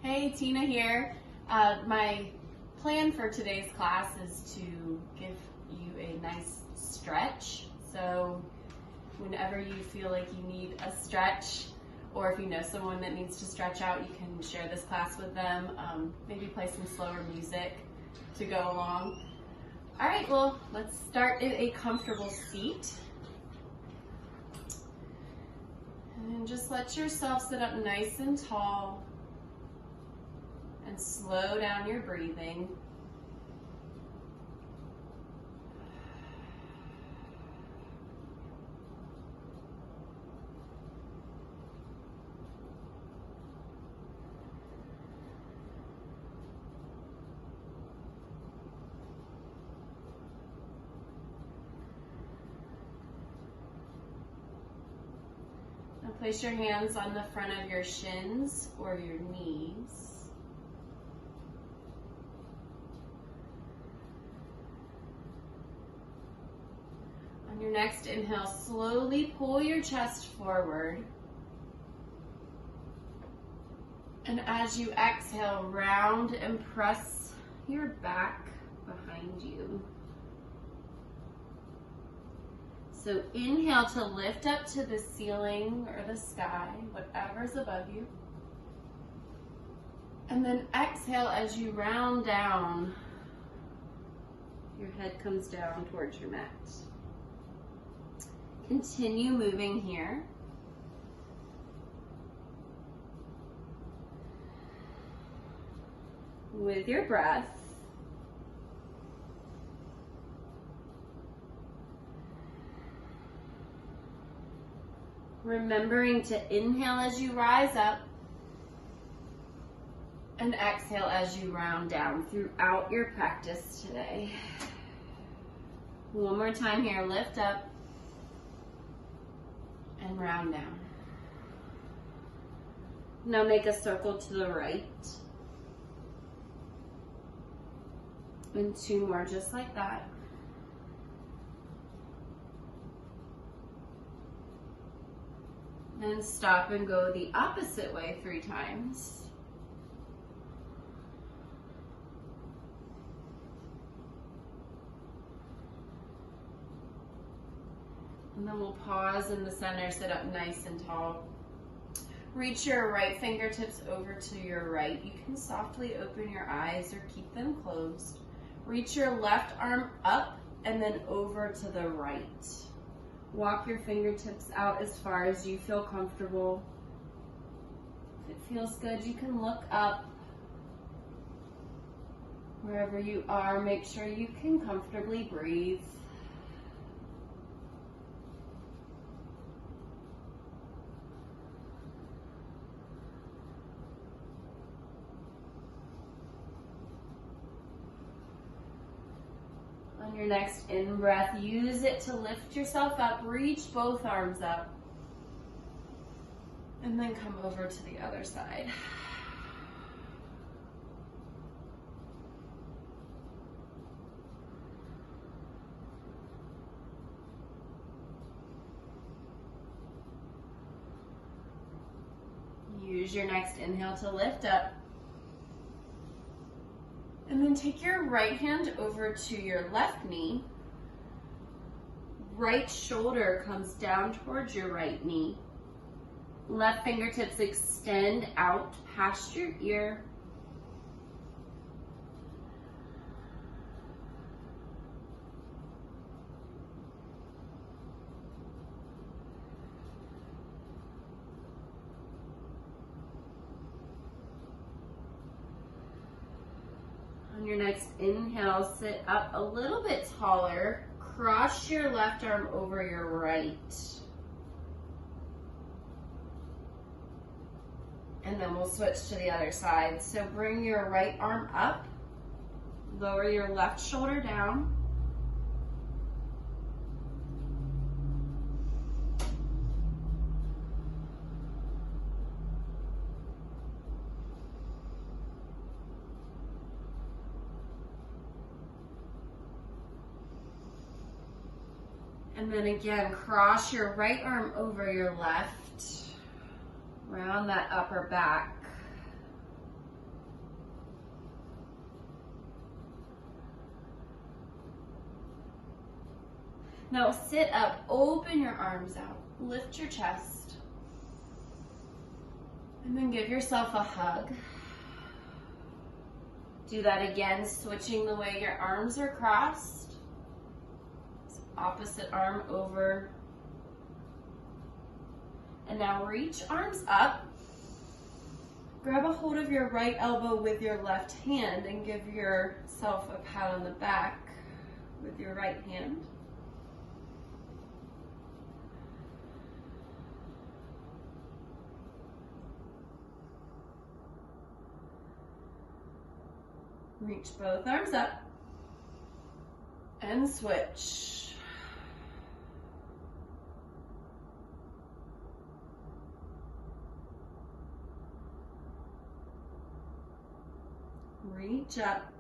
Hey, Tina here. My plan for today's class is to give you a nice stretch. So whenever you feel like you need a stretch, or if you know someone that needs to stretch out, you can share this class with them. Maybe play some slower music to go along. All right, well, let's start in a comfortable seat. And just let yourself sit up nice and tall and slow down your breathing. Now place your hands on the front of your shins or your knees. On your next inhale, slowly pull your chest forward. And as you exhale, round and press your back behind you. So inhale to lift up to the ceiling or the sky, whatever's above you. And then exhale as you round down. Your head comes down towards your mat. Continue moving here. With your breath. Remembering to inhale as you rise up and exhale as you round down throughout your practice today. One more time here, lift up and round down. Now make a circle to the right. And two more just like that. And stop and go the opposite way 3 times. And then we'll pause in the center, sit up nice and tall. Reach your right fingertips over to your right. You can softly open your eyes or keep them closed. Reach your left arm up and then over to the right. Walk your fingertips out as far as you feel comfortable. If it feels good, you can look up. Wherever you are, make sure you can comfortably breathe. On your next in-breath, use it to lift yourself up, reach both arms up, and then come over to the other side. Use your next inhale to lift up. And then take your right hand over to your left knee. Right shoulder comes down towards your right knee. Left fingertips extend out past your ear. On your next inhale, sit up a little bit taller. Cross your left arm over your right. And then we'll switch to the other side. So bring your right arm up. Lower your left shoulder down. And then again, cross your right arm over your left, round that upper back. Now sit up, open your arms out, lift your chest, and then give yourself a hug. Do that again, switching the way your arms are crossed. Opposite arm over. And now reach arms up. Grab a hold of your right elbow with your left hand and give yourself a pat on the back with your right hand. Reach both arms up and switch. Reach up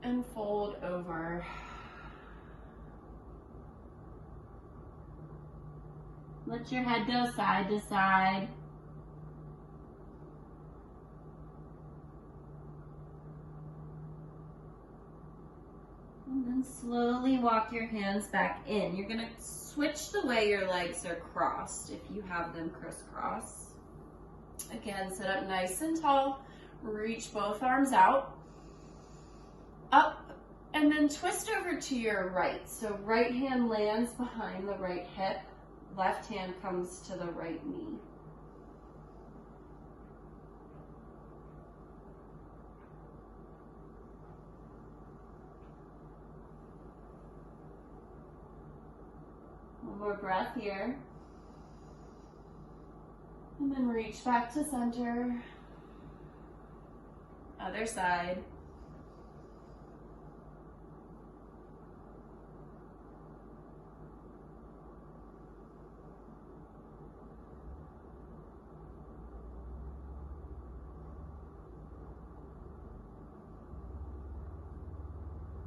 and fold over. Let your head go side to side. And then slowly walk your hands back in. You're gonna switch the way your legs are crossed if you have them crisscross. Again, sit up nice and tall. Reach both arms out, up, and then twist over to your right. So right hand lands behind the right hip, left hand comes to the right knee. One more breath here. And then reach back to center. Other side.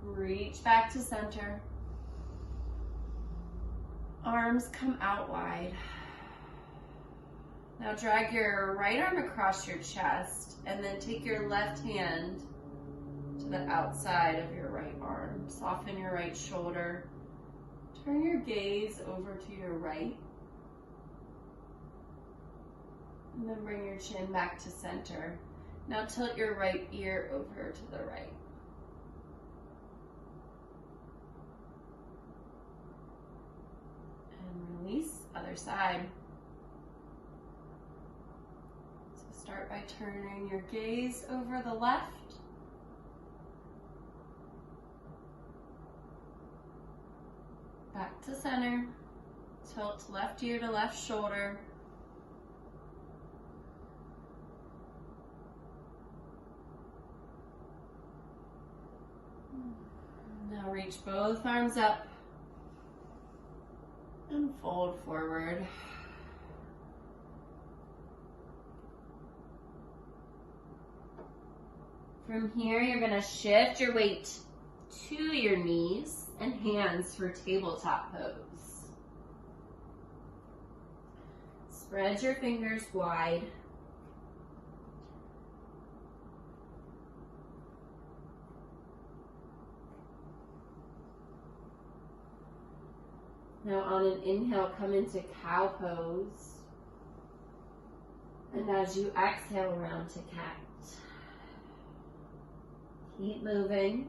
Reach back to center. Arms come out wide. Now drag your right arm across your chest and then take your left hand to the outside of your right arm. Soften your right shoulder. Turn your gaze over to your right. And then bring your chin back to center. Now tilt your right ear over to the right. And release, other side. Start by turning your gaze over the left. Back to center. Tilt left ear to left shoulder. Now reach both arms up and fold forward. From here, you're gonna shift your weight to your knees and hands for tabletop pose. Spread your fingers wide. Now on an inhale, come into cow pose. And as you exhale, round to cat. Keep moving.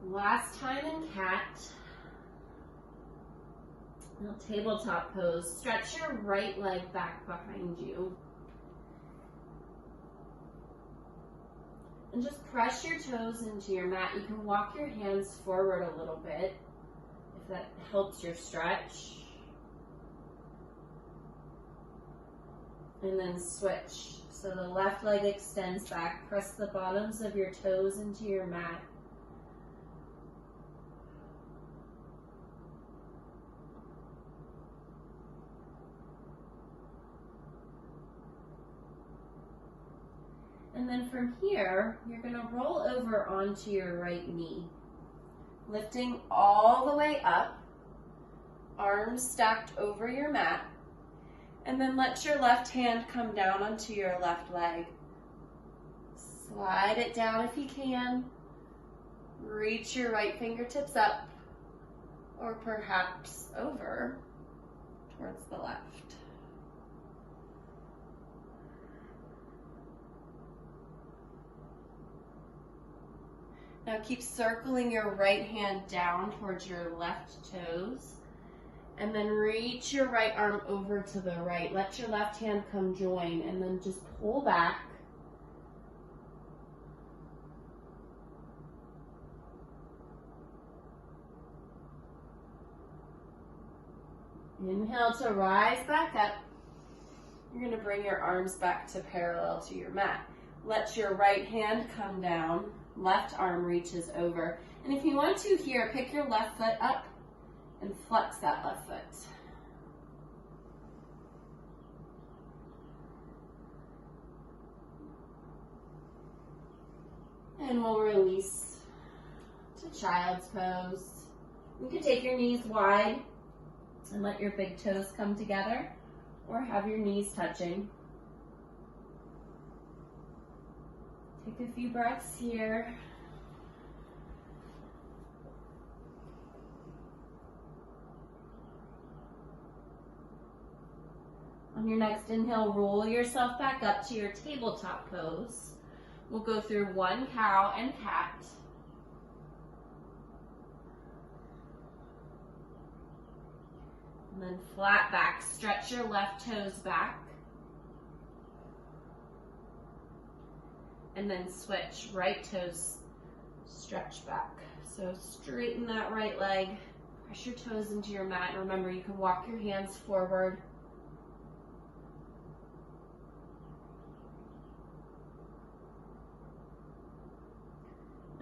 Last time in cat. Now tabletop pose. Stretch your right leg back behind you. And just press your toes into your mat. You can walk your hands forward a little bit if that helps your stretch. And then switch. So the left leg extends back. Press the bottoms of your toes into your mat. And then from here, you're going to roll over onto your right knee. Lifting all the way up, arms stacked over your mat, and then let your left hand come down onto your left leg. Slide it down if you can. Reach your right fingertips up, or perhaps over towards the left. Now keep circling your right hand down towards your left toes, and then reach your right arm over to the right. Let your left hand come join, and then just pull back. Inhale to rise back up. You're going to bring your arms back to parallel to your mat. Let your right hand come down. Left arm reaches over. And if you want to here, pick your left foot up and flex that left foot. And we'll release to child's pose. You can take your knees wide and let your big toes come together, or have your knees touching. Take a few breaths here. On your next inhale, roll yourself back up to your tabletop pose. We'll go through one cow and cat. And then flat back, stretch your left toes back. And then switch, right toes stretch back. So straighten that right leg, press your toes into your mat. And remember, you can walk your hands forward.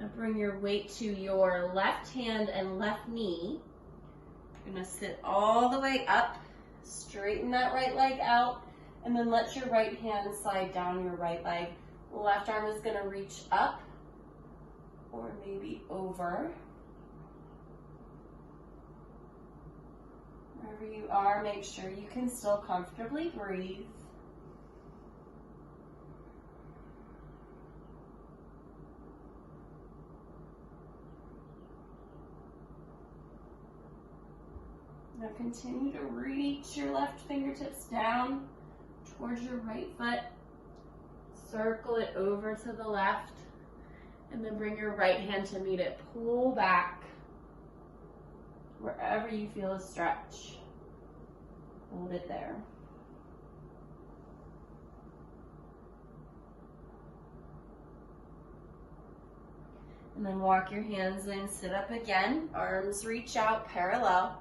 Now bring your weight to your left hand and left knee. You're gonna sit all the way up, straighten that right leg out, and then let your right hand slide down your right leg. Left arm is gonna reach up or maybe over. Wherever you are, make sure you can still comfortably breathe. Now continue to reach your left fingertips down towards your right foot. Circle it over to the left, and then bring your right hand to meet it. Pull back wherever you feel a stretch. Hold it there. And then walk your hands in, sit up again, arms reach out parallel.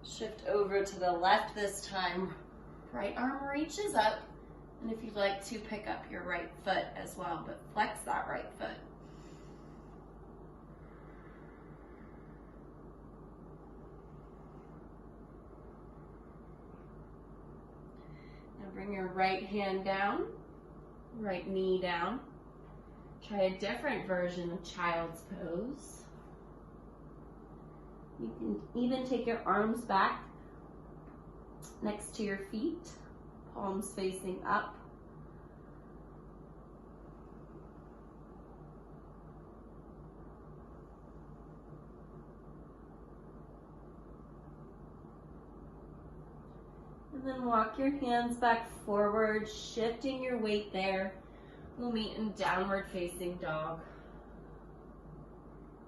Shift over to the left this time. Right arm reaches up. And if you'd like to, pick up your right foot as well, but flex that right foot. Now bring your right hand down, right knee down. Try a different version of child's pose. You can even take your arms back next to your feet. Palms facing up. And then walk your hands back forward, shifting your weight there. We'll meet in downward facing dog.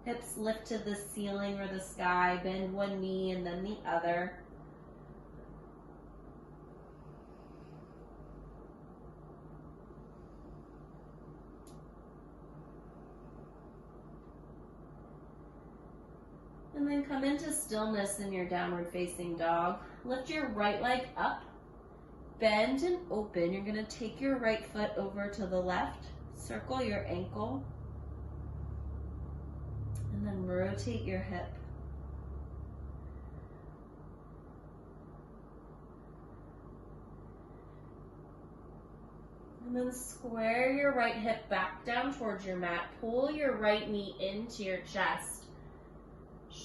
Hips lift to the ceiling or the sky, bend one knee and then the other. And then come into stillness in your downward facing dog. Lift your right leg up, bend and open. You're going to take your right foot over to the left, circle your ankle, and then rotate your hip. And then square your right hip back down towards your mat. Pull your right knee into your chest.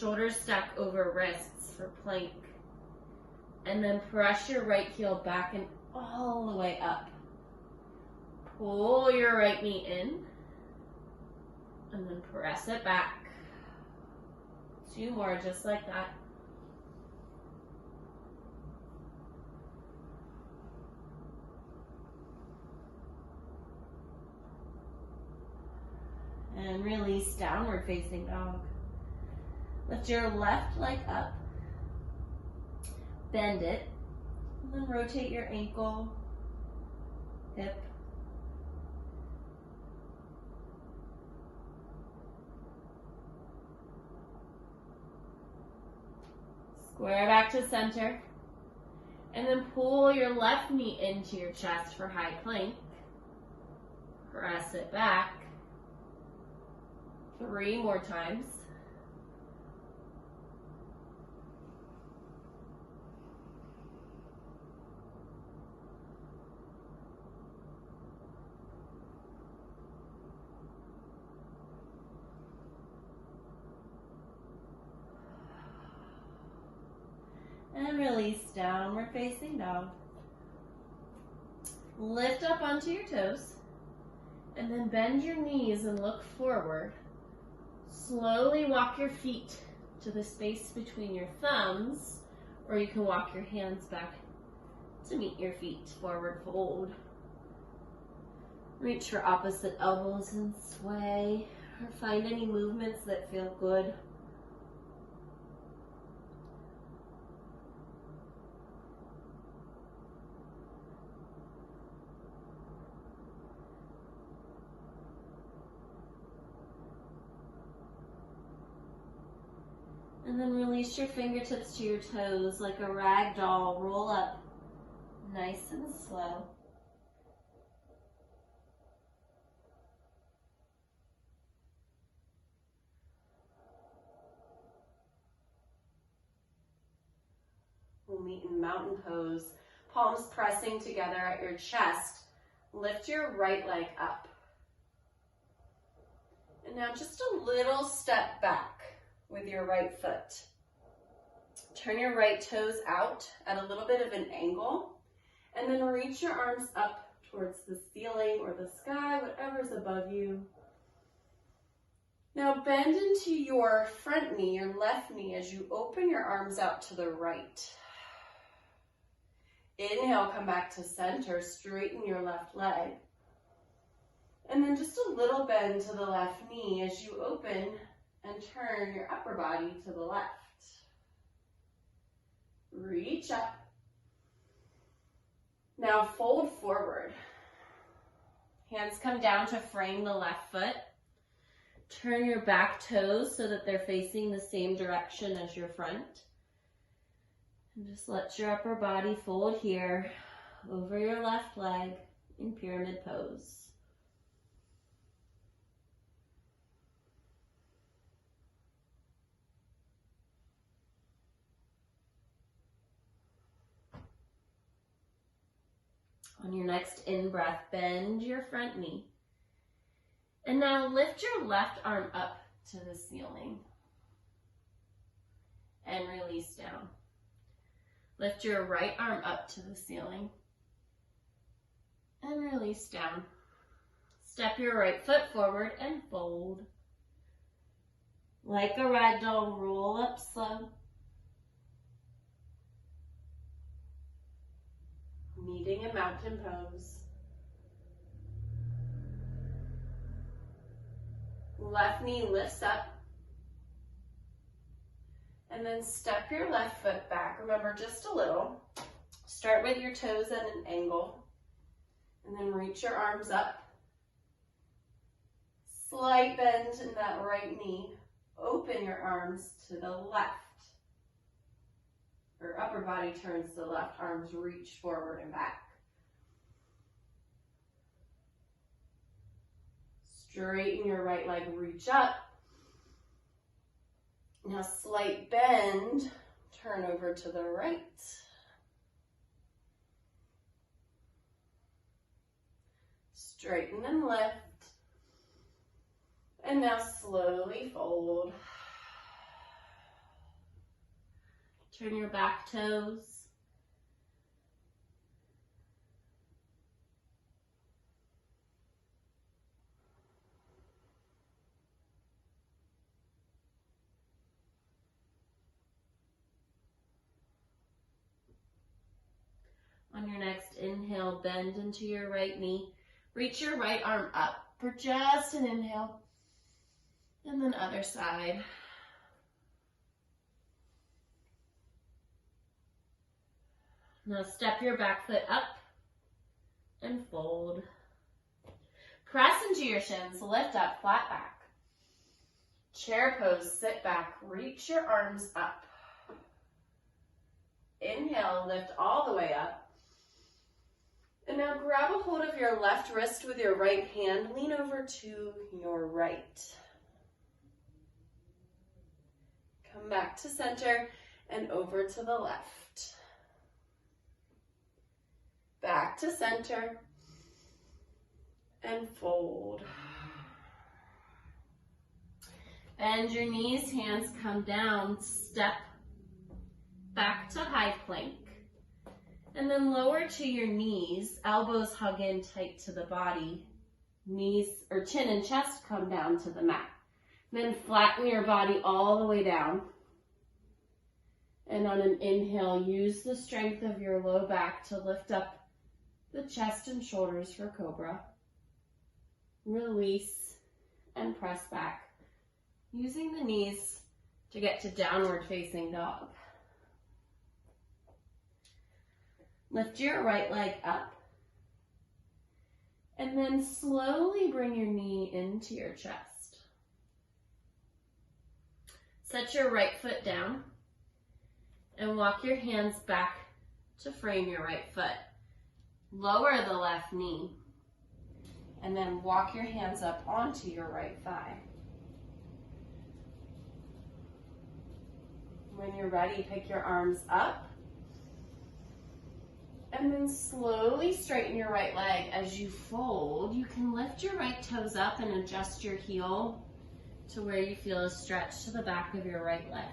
Shoulders stack over wrists for plank. And then press your right heel back and all the way up. Pull your right knee in. And then press it back. 2 more, just like that. And release, downward facing dog. Lift your left leg up. Bend it. And then rotate your ankle, hip. Square back to center. And then pull your left knee into your chest for high plank. Press it back. 3 more times. And release, downward facing dog. Lift up onto your toes. And then bend your knees and look forward. Slowly walk your feet to the space between your thumbs, or you can walk your hands back to meet your feet. Forward fold. Reach for opposite elbows and sway, or find any movements that feel good. And then release your fingertips to your toes like a rag doll. Roll up nice and slow. We'll meet in mountain pose. Palms pressing together at your chest. Lift your right leg up. And now just a little step back with your right foot. Turn your right toes out at a little bit of an angle, and then reach your arms up towards the ceiling or the sky, whatever's above you. Now bend into your front knee, your left knee, as you open your arms out to the right. Inhale, come back to center, straighten your left leg. And then just a little bend to the left knee as you open and turn your upper body to the left. Reach up. Now fold forward. Hands come down to frame the left foot. Turn your back toes so that they're facing the same direction as your front. And just let your upper body fold here over your left leg in pyramid pose. On your next in-breath, bend your front knee. And now lift your left arm up to the ceiling. And release down. Lift your right arm up to the ceiling. And release down. Step your right foot forward and fold. Like a rag doll, roll up slow. Meeting in mountain pose. Left knee lifts up. And then step your left foot back. Remember, just a little. Start with your toes at an angle. And then reach your arms up. Slight bend in that right knee. Open your arms to the left. Your upper body turns to the left, arms reach forward and back. Straighten your right leg, reach up. Now slight bend, turn over to the right. Straighten and lift. And now slowly fold. Turn your back toes. On your next inhale, bend into your right knee. Reach your right arm up for just an inhale. And then other side. Now step your back foot up and fold. Press into your shins, lift up, flat back. Chair pose, sit back, reach your arms up. Inhale, lift all the way up. And now grab a hold of your left wrist with your right hand, lean over to your right. Come back to center and over to the left. Back to center and fold. Bend your knees, hands come down, step back to high plank. And then lower to your knees, elbows hug in tight to the body. Knees or chin and chest come down to the mat. Then flatten your body all the way down. And on an inhale, use the strength of your low back to lift up the chest and shoulders for cobra. Release and press back, using the knees to get to downward facing dog. Lift your right leg up. And then slowly bring your knee into your chest. Set your right foot down and walk your hands back to frame your right foot. Lower the left knee and then walk your hands up onto your right thigh. When you're ready, pick your arms up. And then slowly straighten your right leg as you fold. You can lift your right toes up and adjust your heel to where you feel a stretch to the back of your right leg.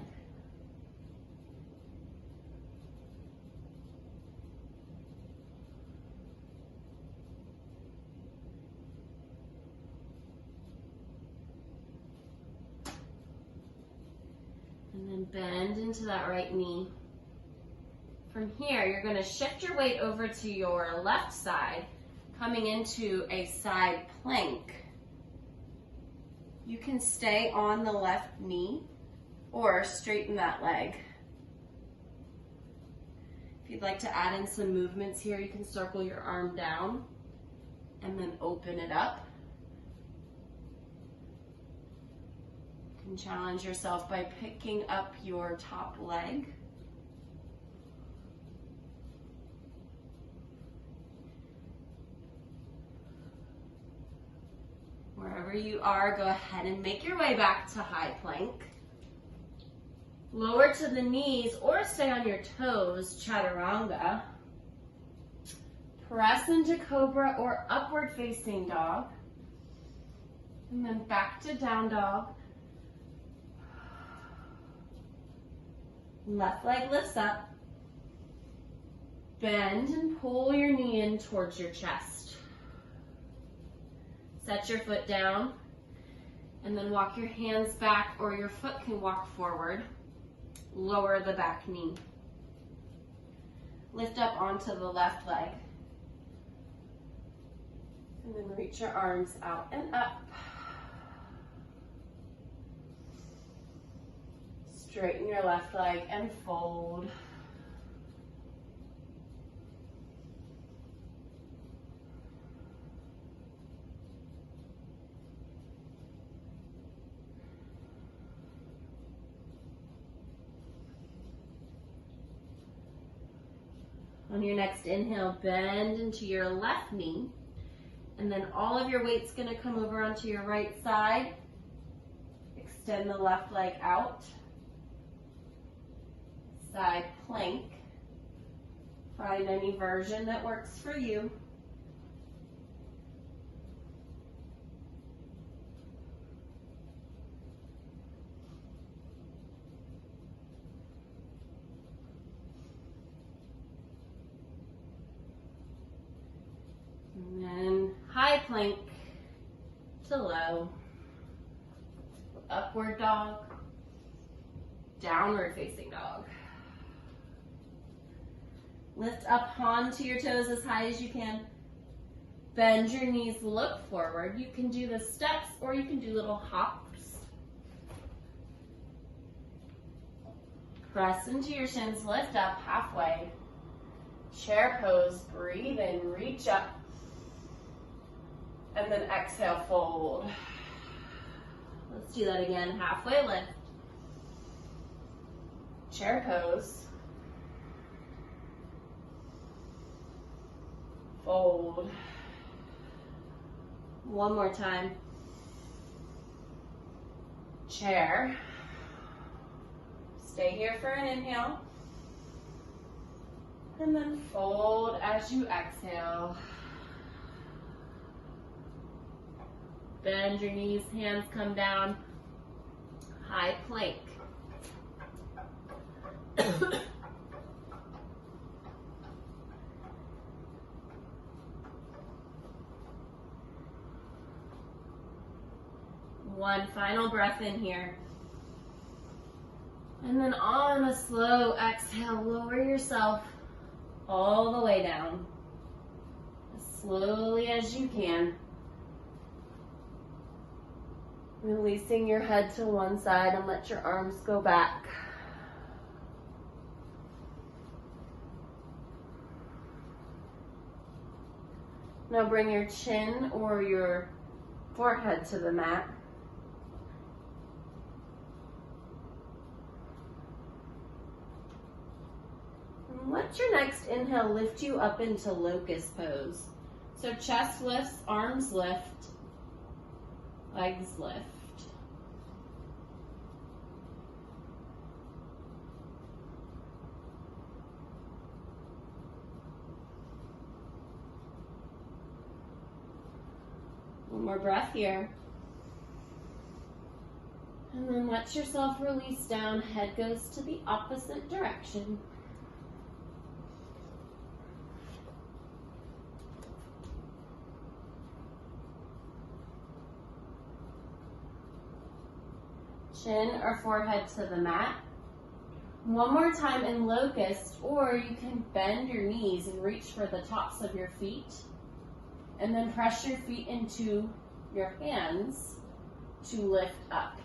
And then bend into that right knee. From here, you're going to shift your weight over to your left side, coming into a side plank. You can stay on the left knee or straighten that leg. If you'd like to add in some movements here, you can circle your arm down and then open it up. You can challenge yourself by picking up your top leg. Wherever you are, go ahead and make your way back to high plank. Lower to the knees or stay on your toes, chaturanga. Press into cobra or upward facing dog. And then back to down dog. Left leg lifts up. Bend and pull your knee in towards your chest. Set your foot down and then walk your hands back, or your foot can walk forward. Lower the back knee. Lift up onto the left leg. And then reach your arms out and up. Straighten your left leg and fold. On your next inhale, bend into your left knee, and then all of your weight's going to come over onto your right side. Extend the left leg out. Side plank. Find any version that works for you. plank to low, upward dog, downward facing dog. Lift up onto your toes as high as you can. Bend your knees, look forward. You can do the steps or you can do little hops. Press into your shins, lift up halfway. Chair pose, breathe in, reach up. And then exhale, fold. Let's do that again, halfway lift. Chair pose. Fold. One more time. Chair. Stay here for an inhale. And then fold as you exhale. Bend your knees, hands come down. High plank. One final breath in here. And then on a slow exhale, lower yourself all the way down. As slowly as you can. Releasing your head to one side and let your arms go back. Now bring your chin or your forehead to the mat. And let your next inhale lift you up into locust pose. So chest lifts, arms lift, legs lift. One more breath here. And then let yourself release down. Head goes to the opposite direction. Chin or forehead to the mat. One more time in locust, or you can bend your knees and reach for the tops of your feet. And then press your feet into your hands to lift up.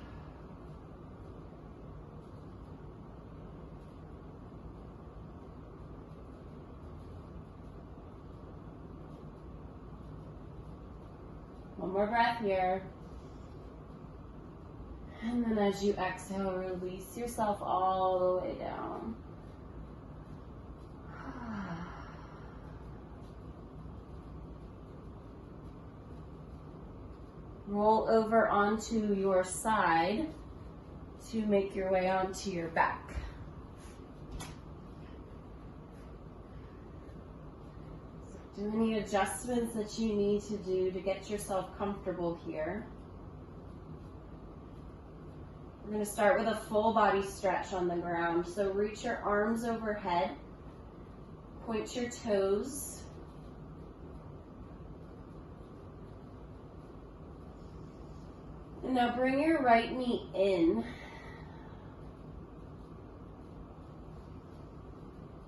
One more breath here. And then as you exhale, release yourself all the way down. Roll over onto your side to make your way onto your back. Do any adjustments that you need to do to get yourself comfortable here. We're going to start with a full body stretch on the ground. So reach your arms overhead, point your toes. And now bring your right knee in.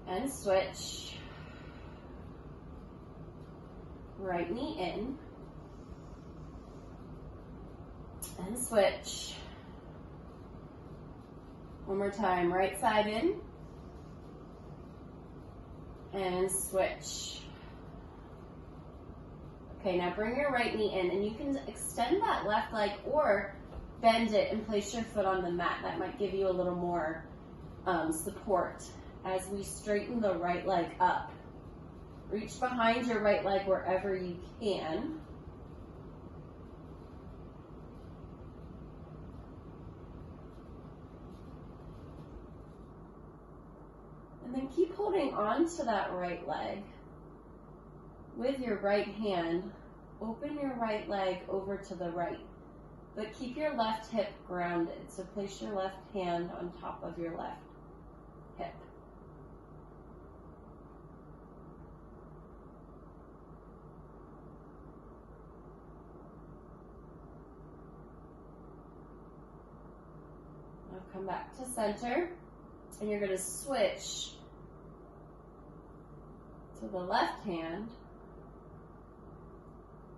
And switch. Right knee in. And switch. One more time, right side in. And switch. Okay, now bring your right knee in, and you can extend that left leg or bend it and place your foot on the mat. That might give you a little more support as we straighten the right leg up. Reach behind your right leg wherever you can. And then keep holding on to that right leg. With your right hand, open your right leg over to the right, but keep your left hip grounded. So place your left hand on top of your left hip. Come back to center, and you're going to switch to the left hand.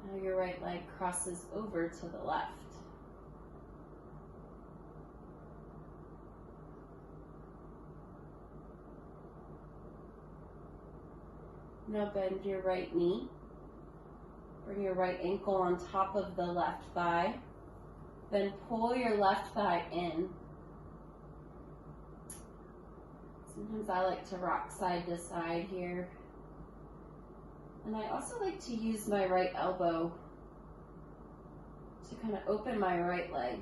Now your right leg crosses over to the left. Now bend your right knee. Bring your right ankle on top of the left thigh. Then pull your left thigh in. Sometimes I like to rock side to side here. And I also like to use my right elbow to kind of open my right leg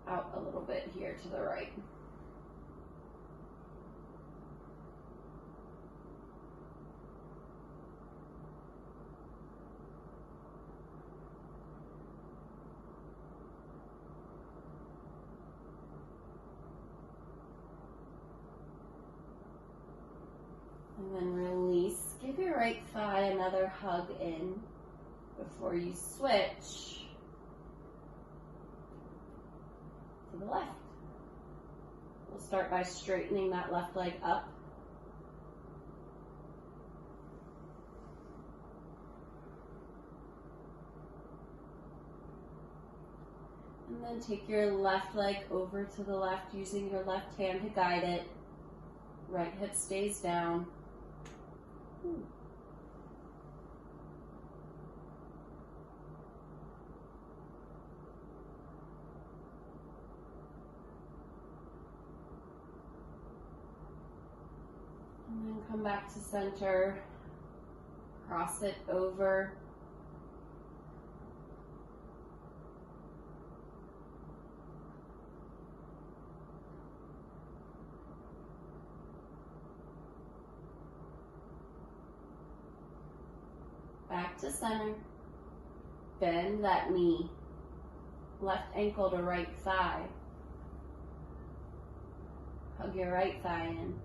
out a little bit here to the right. And then release. Give your right thigh another hug in before you switch to the left. We'll start by straightening that left leg up. And then take your left leg over to the left using your left hand to guide it. Right hip stays down. And then come back to center, cross it over. Back to center. Bend that knee. Left ankle to right thigh. Hug your right thigh in.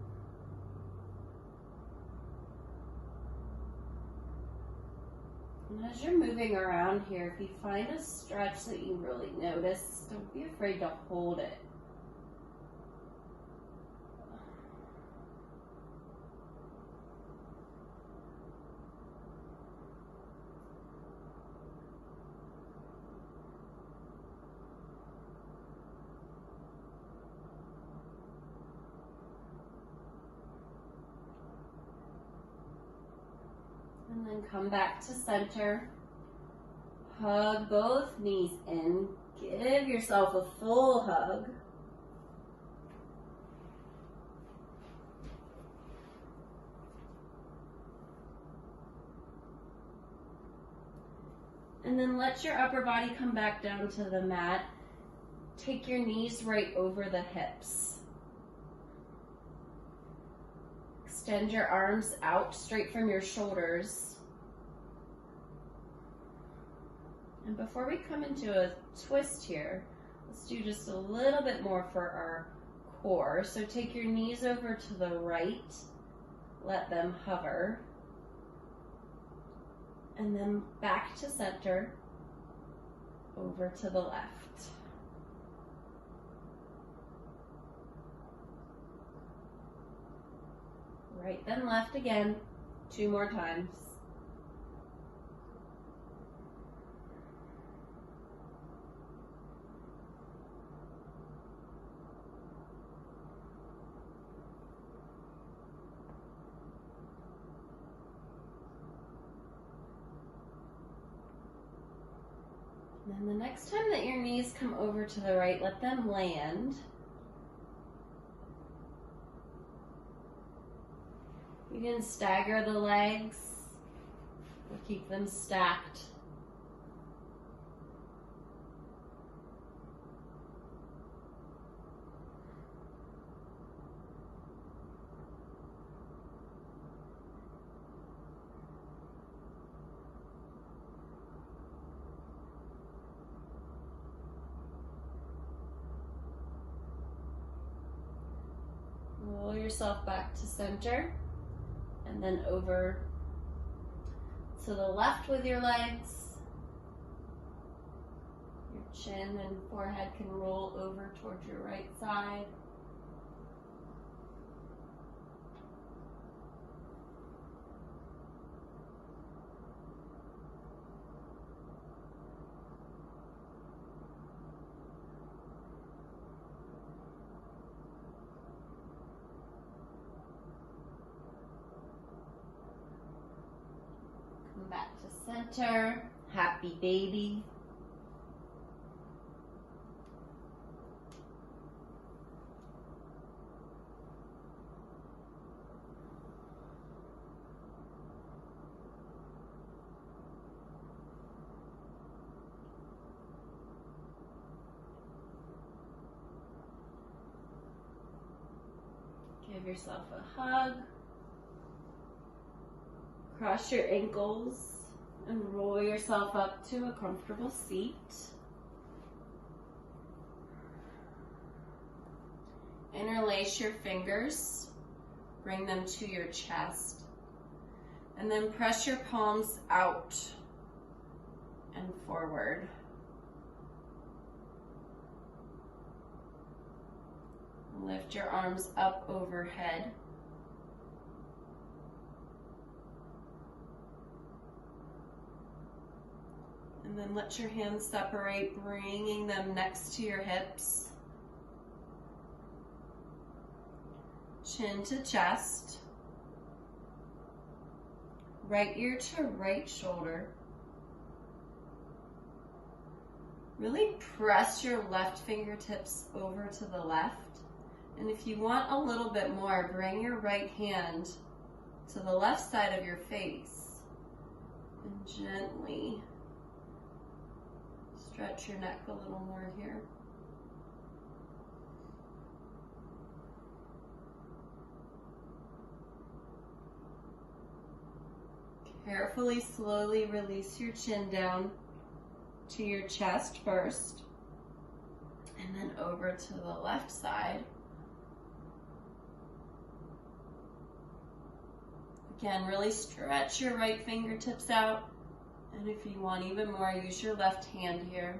And as you're moving around here, if you find a stretch that you really notice, don't be afraid to hold it. And then come back to center. Hug both knees in. Give yourself a full hug. And then let your upper body come back down to the mat. Take your knees right over the hips. Extend your arms out straight from your shoulders. And before we come into a twist here, let's do just a little bit more for our core. So take your knees over to the right, let them hover. And then back to center, over to the left. Right, then left again, 2 more times. And then the next time that your knees come over to the right, let them land. You can stagger the legs or keep them stacked. Roll yourself back to center. And then over to the left with your legs. Your Chin and forehead can roll over towards your right side. Come back to center. Happy baby. Give yourself a hug. Cross your ankles and roll yourself up to a comfortable seat. Interlace your fingers, bring them to your chest, and then press your palms out and forward. Lift your arms up overhead. And then let your hands separate, bringing them next to your hips. Chin to chest. Right ear to right shoulder. Really press your left fingertips over to the left. And if you want a little bit more, bring your right hand to the left side of your face and gently stretch your neck a little more here. Carefully, slowly release your chin down to your chest first, and then over to the left side. Again, really stretch your right fingertips out, and if you want even more, use your left hand here.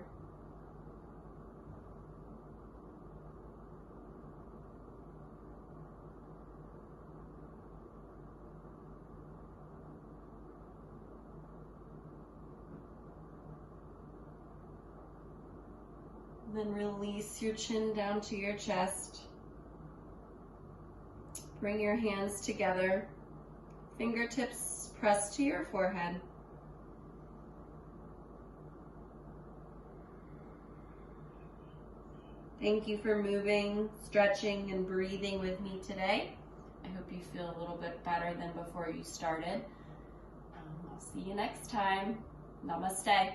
Then release your chin down to your chest. Bring your hands together. Fingertips pressed to your forehead. Thank you for moving, stretching, and breathing with me today. I hope you feel a little bit better than before you started. I'll see you next time. Namaste.